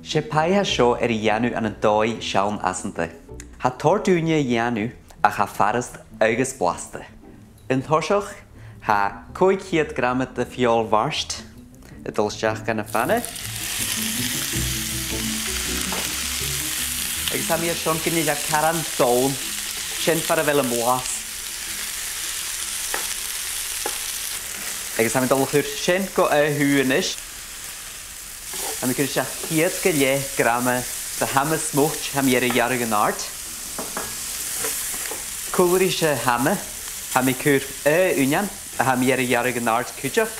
Se pai ha sio ianu an yn doi siawn asante. Ha tordwnia ianu a ha farast agus blaste. Yn thosioch ha 200 gram de fiol warst. Y dylsiach gan y fanne. Agus ha mi ar sion gynnydd a caran down. Sien fara fel y mwas. Agus ha mi dylchwyr sien go y hwynish. A mi gyda siach 100 gram de hamme smwch ha mi ar y jarrig yn art. Cwlwyr eisiau hamme. Ha mi cwr y union. A ha mi ar y jarrig yn art cwjach.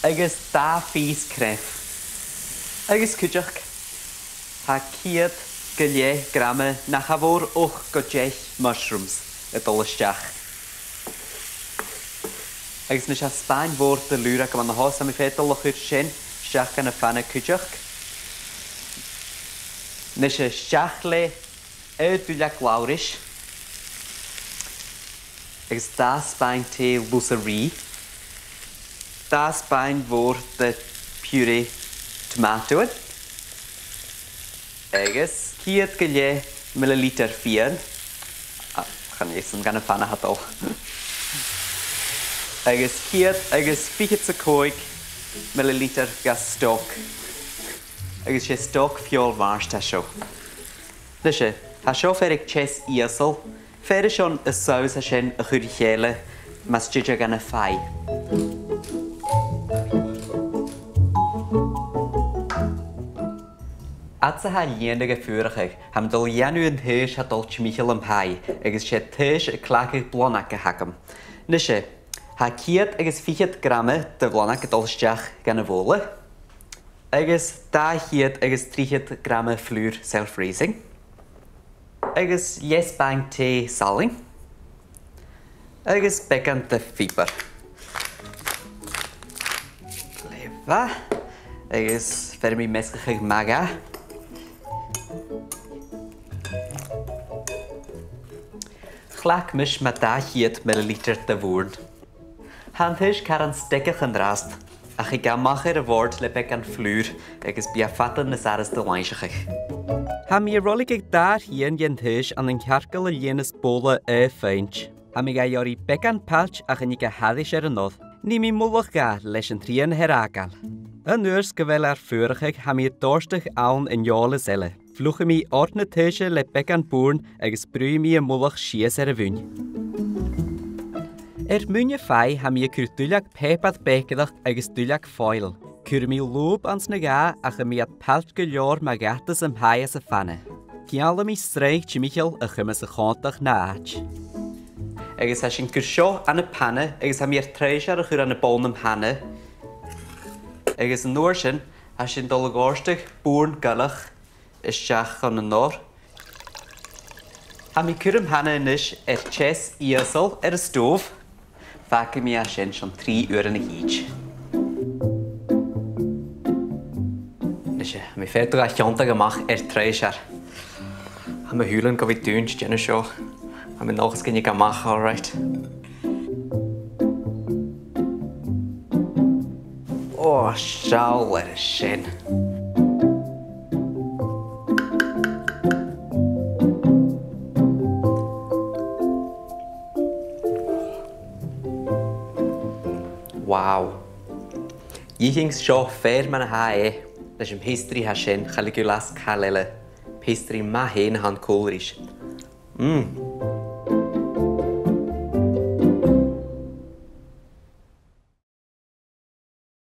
Agus da ffys cref. Agus cwjach. Ha 100 gram na chafwr o'ch godjech mushrooms y dolysdiach. Agus nes a Sbaen fwr dy lwr ac am anna hos am i ffedol o'ch yw'r sien siach gan y fan y cwjach. Nes a siach le y dwyliach lawrish. Agus da Sbaen te lwsari. Da Sbaen fwr dy puree tomato. Agus 100 milliliter fian. Gaan we eens gaan van hadal. Agus 40 milliliter gas stok. Agus je stok fiol warst hasho. Dus je hasho ferik ches iasel. Fer schon a saus hashen a churichele. Mas jija gan a fai. Atsa ha liendige furige, ham dol janu en thuis ha dol chmichel am pai, agus sé thuis a clage blonacke hakam. Nishe, ha 100 agus 40 gramme de blonacke dolsteach gan a vole. Agus da 100 agus 300 gramme flur self-raising. Agus yes bang te saling. Agus bekan de fiber. Leva. Agus fermi meskig maga. Glak mis met da 100 milliliter de woern. Handhuis karan stikkig en rast. Ach ik ga macher een woord lep ik aan vloer. Ik is bij vatten de saris de lijnschig. Ham je rollig ik daar hier in huis aan een kerkel jenes bolle feintje. Ham ik ga jori bek aan patch ach en ik hadis er een nood. Neem je moeilijk ga les een trien herakal. Een uurs gewel vurig ham je dorstig aan in jole zelle. Vloege mi ordne thuisje le bek aan boeren en sprui mi een moeilijk schies er wun. Munje fei ham je kurtuljak pepat bekedag en stuljak foil. Kur mi loop ans nega ach mi at paltge jaar magatas am haie se fanne. Kiale mi streich Michael a chumme se gantig naach. Agus has sin kursho an a panne, agus ha mi treisjar a chur an a bon am hanne. Agus an noorsin has sin dolgorstig boeren gullig is seach an an nor. Ha mi kurum hanne nish ches iasel a stoof. Vaak mi a sin 3 uur in a hiech. Mi fetur a chonta gemach treisjar. Ha mi hulen go vi duns jenne sjo. Ha mi nog skin je gemach, alright. Oh, sjau er sin. Wow. Je ging zo ver met haar. Dat je history has zijn, ga ik je last kalele. History ma heen han koolrisch.